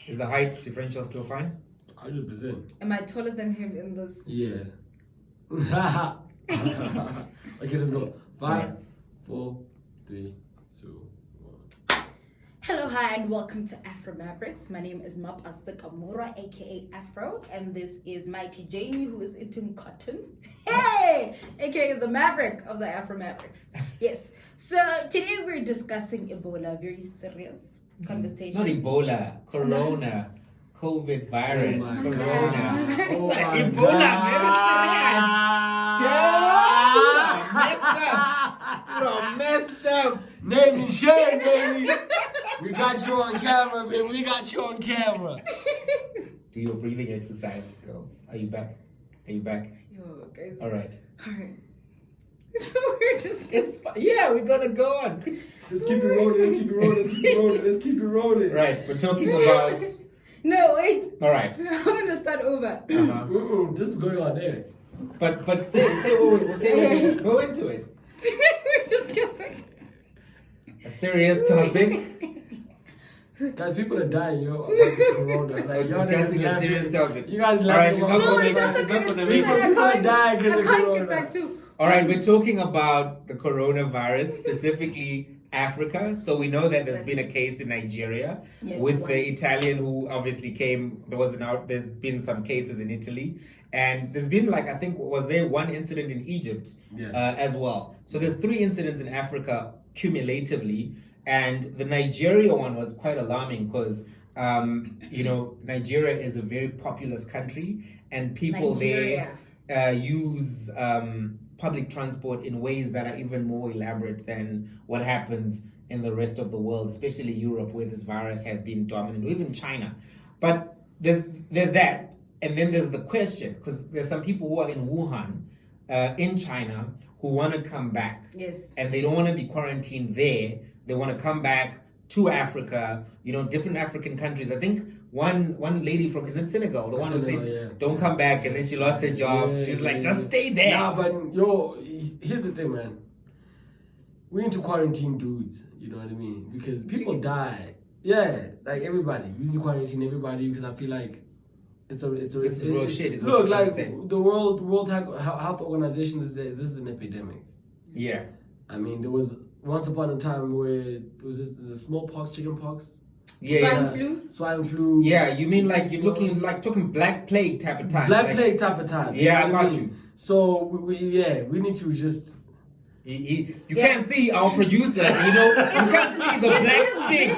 Is the height differential still fine? 100%. Am I taller than him in this? Yeah. Okay, let's go. 5, 4, 3, 2, 1. Hello, hi, and welcome to Afro Mavericks. My name is Map Asikamura, aka Afro, and this is Mighty Jamie, who is eating cotton. Hey! Aka the Maverick of the Afro Mavericks. Yes. So today we're discussing Ebola, very serious conversation. Not Ebola, Corona, COVID virus, Oh my Corona. God. Oh my Ebola, God. very serious. You're messed up. Name and shame, baby. We got you on camera, baby. We got you on camera. Do your breathing exercise, girl. Are you back? Are you back? Yo, guys. All right. Alright. So we're just... Yeah, we're gonna go on. Let's keep it rolling. Let's keep it rolling. Let's keep it rolling. Let's keep it rolling. Right, we're talking about... No, wait. All right. I'm gonna start over. This is going on there. But say what we go into it. We're just guessing. A serious topic. Guys, people are dying, yo, about this corona. Like, We're y'all discussing niggas a laughing. serious topic. You guys All right, laughing. she's not No, gonna it's make not she's not okay. gonna It's make fine. it. People are dying because I of can't corona. get back to... All right, we're talking about the coronavirus, specifically Africa. So we know that there's been a case in Nigeria with the Italian who obviously came. There's been some cases in Italy, and there's been was there one incident in Egypt as well. So there's 3 incidents in Africa cumulatively, and the Nigeria one was quite alarming because Nigeria is a very populous country, and people there use public transport in ways that are even more elaborate than what happens in the rest of the world, especially Europe, where this virus has been dominant, or even China. But there's that, and then there's the question, because there's some people who are in Wuhan, in China, who want to come back. Yes. And they don't want to be quarantined there. They want to come back to Africa, different African countries. I think one lady from, is it Senegal? The one who said, don't come back, and then she lost her job. She was like, just stay there. Nah, but here's the thing, man. We need to quarantine dudes, you know what I mean? Because people die. Yeah, like everybody. We need to quarantine everybody because I feel like it's real shit. Is look, like the World Health Organization this is an epidemic. Yeah. I mean, there was once upon a time where it was the smallpox, chickenpox. Swine flu. Yeah, you mean like you're talking black plague type of time. Plague type of time. Yeah, I got you. So we need to just. You can't see our producer. You can't see the black stick.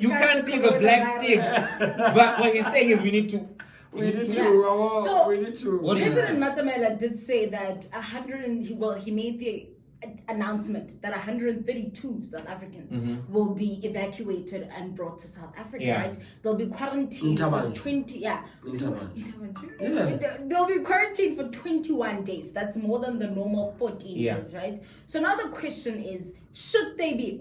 You can't see the black stick. But what he's saying is we need to. So President Matamela did say that he made the announcement that 132 South Africans will be evacuated and brought to South Africa, right? They'll be quarantined for 20, They'll be quarantined for 21 days. That's more than the normal 14 days, right? So now the question is, should they be,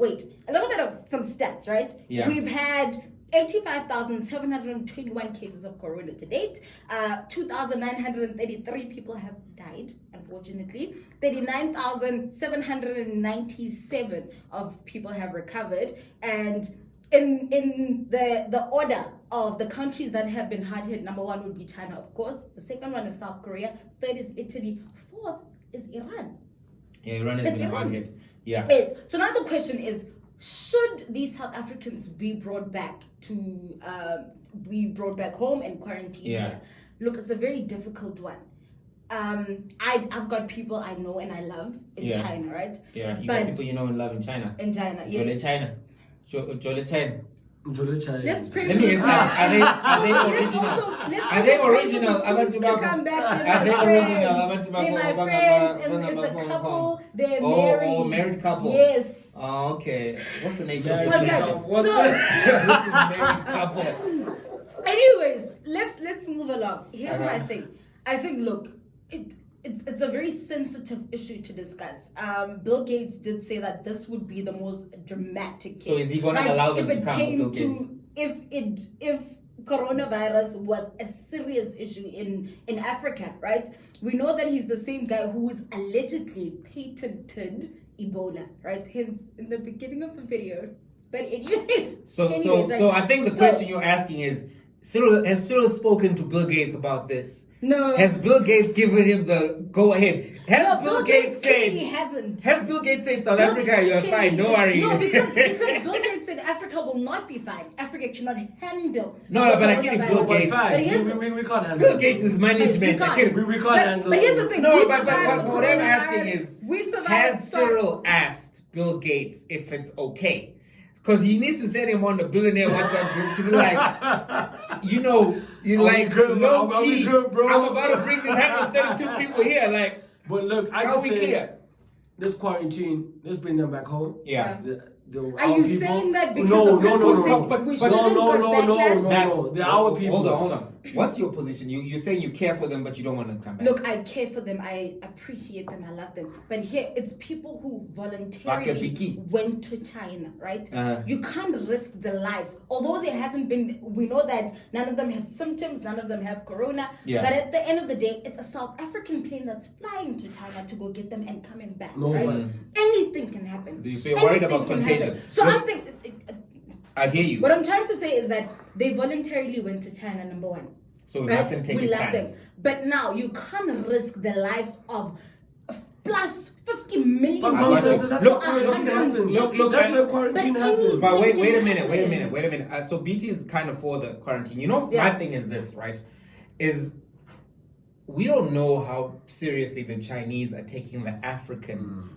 a little bit of some stats, right? Yeah. We've had 85,721 cases of corona to date. 2,933 people have died, unfortunately. 39,797 of people have recovered. And in the order of the countries that have been hard hit, number 1 would be China, of course. The second one is South Korea. Third is Italy. Fourth is Iran. Yeah, Iran has been hard hit. Yeah. Yes. So now the question is, should these South Africans be brought back home and quarantined here? Look, it's a very difficult one. I've got people I know and I love in China, right? Yeah, you got people you know and love in China. In China, yes. Jole China. Let's pray Let for me this. ask, are they original? Are they original? To come back. Are they original? They're my friends, and it's a couple. They're married. Oh, married couple. Yes. Oh, okay. What's the nature of Okay. What's this married couple? Anyways, let's move along. Here's my thing. I think, look, it's a very sensitive issue to discuss. Bill Gates did say that this would be the most dramatic case. So is he going to allow them to come, Bill Gates? If coronavirus was a serious issue in Africa, right? We know that he's the same guy who's allegedly patented Ebola, right? Hence, in the beginning of the video, But anyways. So I think the question you're asking is, has Cyril spoken to Bill Gates about this? No. Has Bill Gates given him the go ahead? Has Bill Gates said? He hasn't. Has Bill Gates said South Africa, you're fine, no worry? No, because Bill Gates said Africa will not be fine. Africa cannot handle. No, but I get it, Bill Gates. But here's the- We can't handle Bill it. Gates is management. Yes, I get it. We can't But handle here's it. the thing. No, we but survived the what I'm asking coronavirus. is, We survived. has Cyril asked Bill Gates if it's okay? Because he needs to send him on the billionaire WhatsApp group to be like, you're Are like, we good, low bro? Are we key, good, bro? I'm about to bring this 132 people here. Like, But look, I how can we say clear? this quarantine, let's bring them back home. Yeah. Are you saying that because no, the no, person no, was no, saying but- we but- shouldn't no, got no, backlash? no, Max, no. They're our people. Hold on. What's your position? You're saying you care for them, but you don't want them to come back. Look, I care for them. I appreciate them. I love them. But here, it's people who voluntarily Biki. went to China, right? Uh-huh. You can't risk their lives. Although there hasn't been, we know that none of them have symptoms, none of them have corona. Yeah. But at the end of the day, it's a South African plane that's flying to China to go get them and coming back, No, right? but- Anything can happen. So you're worried Anything about can contagion. happen. So Look- I'm thinking. I hear you. What I'm trying to say is that they voluntarily went to China, number one. So we Right? mustn't take we a love chance. them. But now you can't risk the lives of plus 50 million But I got you. people. that's Look, what quarantine happens. look, That's I- where quarantine But happens. But wait They a can minute. happen. So BT is kind of for the quarantine. You know, Yeah. my thing is this, right? Is we don't know how seriously the Chinese are taking the African,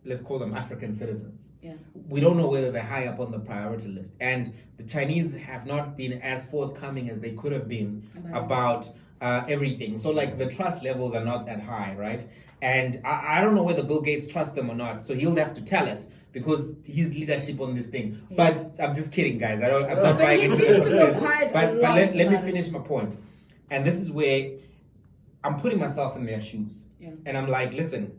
let's call them African citizens. Yeah. We don't know whether they're high up on the priority list. And the Chinese have not been as forthcoming as they could have been about everything. So, like, the trust levels are not that high, right? And I don't know whether Bill Gates trusts them or not. So he'll have to tell us because his leadership on this thing. Yeah. But I'm just kidding, guys. I'm not But buying he into seems this. to know quite a But lot let me about it. finish my point. And this is where I'm putting myself in their shoes. Yeah. And I'm like, listen,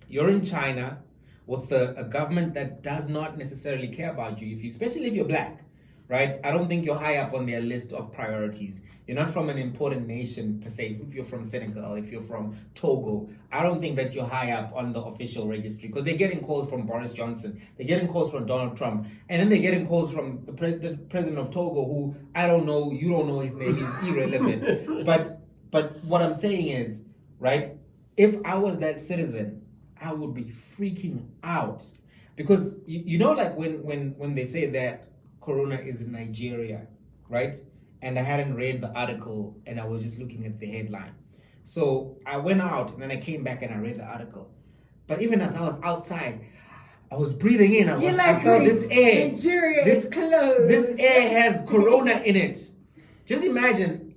you're in China with a government that does not necessarily care about you, especially if you're black, right? I don't think you're high up on their list of priorities. You're not from an important nation per se. If you're from Senegal, if you're from Togo, I don't think that you're high up on the official registry because they're getting calls from Boris Johnson, they're getting calls from Donald Trump, and then they're getting calls from the president of Togo, who I don't know, you don't know his name, he's irrelevant. But what I'm saying is, right? If I was that citizen, I would be freaking out because you know, like when they say that corona is in Nigeria, right? And I hadn't read the article and I was just looking at the headline. So I went out and then I came back and I read the article. But even as I was outside, I was breathing in. I felt this air. Nigeria is closed. This air has corona in it. Just imagine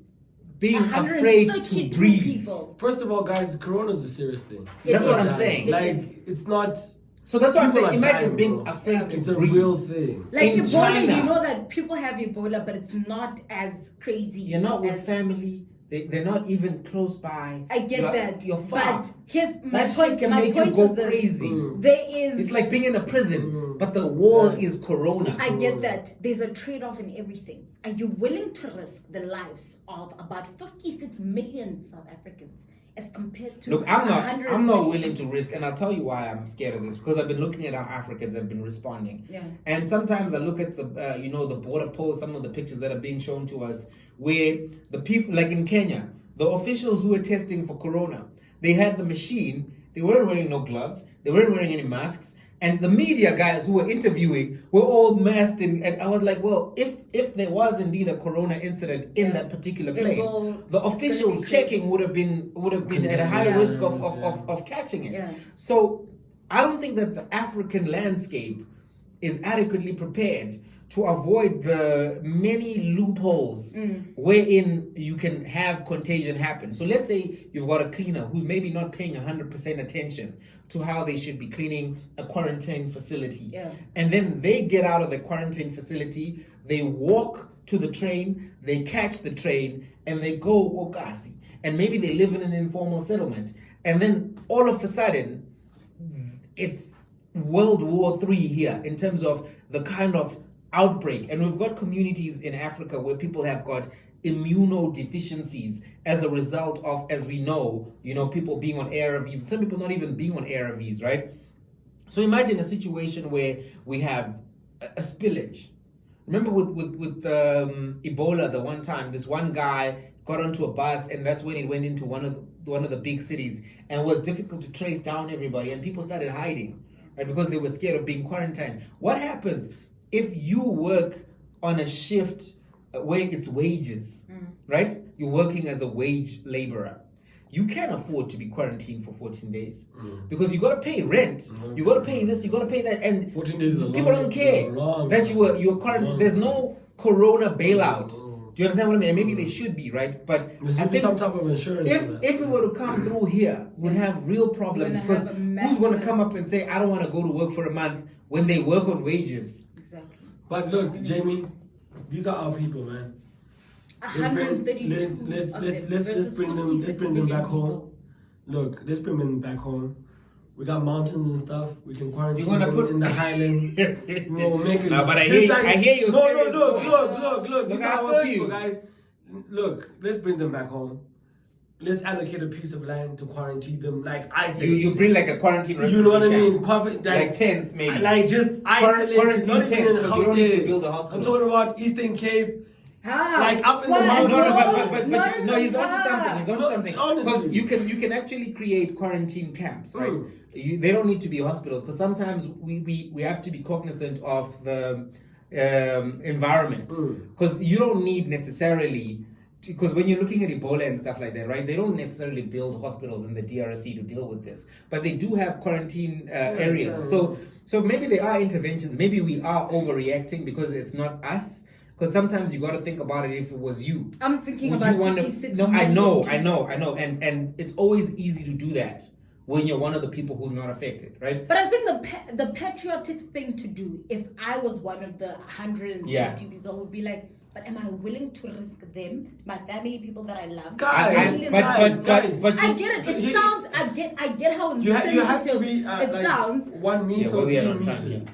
being afraid to 132 breathe. people. First of all, guys, Corona is a serious thing. That's It what is. I'm saying. It Like, is. it's not. So that's what I'm People saying. are Imagine dying, being bro. afraid to It's a breathe. real thing. Like In Ebola, China. you know that people have Ebola, but it's not as crazy. You're not with as- family. They're not even close by. I get that. You're far. But here's my That shit point. can My make you point go is this. crazy. There is. It's like being in a prison, but the wall is corona. I get that. There's a trade-off in everything. Are you willing to risk the lives of about 56 million South Africans as compared to Look, I'm not 100 willing to risk, and I'll tell you why I'm scared of this, because I've been looking at how Africans have been responding. Yeah. And sometimes I look at the the border posts, some of the pictures that are being shown to us, where the people, like in Kenya, the officials who were testing for corona, they had the machine, they weren't wearing no gloves, they weren't wearing any masks, and the media guys who were interviewing were all masked, and I was like, well, if there was indeed a corona incident in that particular plane, the officials checking would have been at a high risk of catching it. Yeah. So I don't think that the African landscape is adequately prepared to avoid the many loopholes wherein you can have contagion happen. So let's say you've got a cleaner who's maybe not paying 100% attention to how they should be cleaning a quarantine facility. Yeah. And then they get out of the quarantine facility, they walk to the train, they catch the train, and they go Okasi. And maybe they live in an informal settlement. And then all of a sudden, it's World War III here in terms of the kind of outbreak. And we've got communities in Africa where people have got immunodeficiencies as a result of, as we know, people being on ARVs, some people not even being on ARVs, right? So imagine a situation where we have a spillage. Remember with Ebola, the one time, this one guy got onto a bus, and that's when it went into one of the big cities, and it was difficult to trace down everybody, and people started hiding, right, because they were scared of being quarantined. What happens if you work on a shift where it's wages, right? You're working as a wage laborer. You can't afford to be quarantined for 14 days because you got to pay rent, you got to pay this, you got to pay that, and 14 days is people don't care that you're quarantined. There's no corona bailout. Do you understand what I mean? And maybe they should be, right? But there should I be think some type of insurance. if it were to come through here, we'd have real problems because who's going to come up and say, I don't want to go to work for a month when they work on wages? Exactly. But look, Jamie, these are our people, man. 132 let's bring them back home. Look, let's bring them back home. We got mountains and stuff. We can quarantine them in the highlands. We'll make it. No, but I hear you. Look. These are I our feel people, you. guys. Look, let's bring them back home. Let's allocate a piece of land to quarantine them, like isolate. You bring like a quarantine refugee You know what I mean? camp. Like tents, maybe. Like just isolate. Quarantine tents, because you don't need to build a hospital. I'm talking about Eastern Cape. Ah, Like up in the No, mountains. but he's onto something. He's onto something. Because Honestly. you can actually create quarantine camps, right? They don't need to be hospitals because sometimes we have to be cognizant of the environment because you don't need necessarily. Because when you're looking at Ebola and stuff like that, right, they don't necessarily build hospitals in the DRC to deal with this, but they do have quarantine areas. So maybe there are interventions. Maybe we are overreacting because it's not us. Because sometimes you got to think about it. If it was you, I'm thinking would about you want 56 to? No, million I know, and it's always easy to do that when you're one of the people who's not affected, right? But I think the patriotic thing to do, if I was one of the 150 people, would be like, but am I willing to risk them, my family, people that I love? Guys, but I get it. It sounds. I get how insensitive you have to be it like sounds. 1 meter or 3 meters.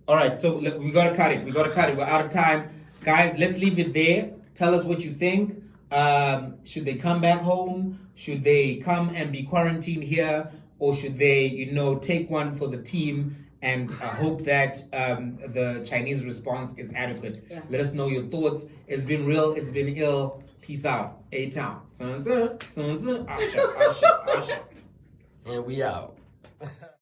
All right, so look, we gotta cut it. We're out of time, guys. Let's leave it there. Tell us what you think. Should they come back home? Should they come and be quarantined here, or should they, take one for the team and hope that the Chinese response is adequate? Yeah. Let us know your thoughts. It's been real. It's been ill. Peace out. A-Town. And we out.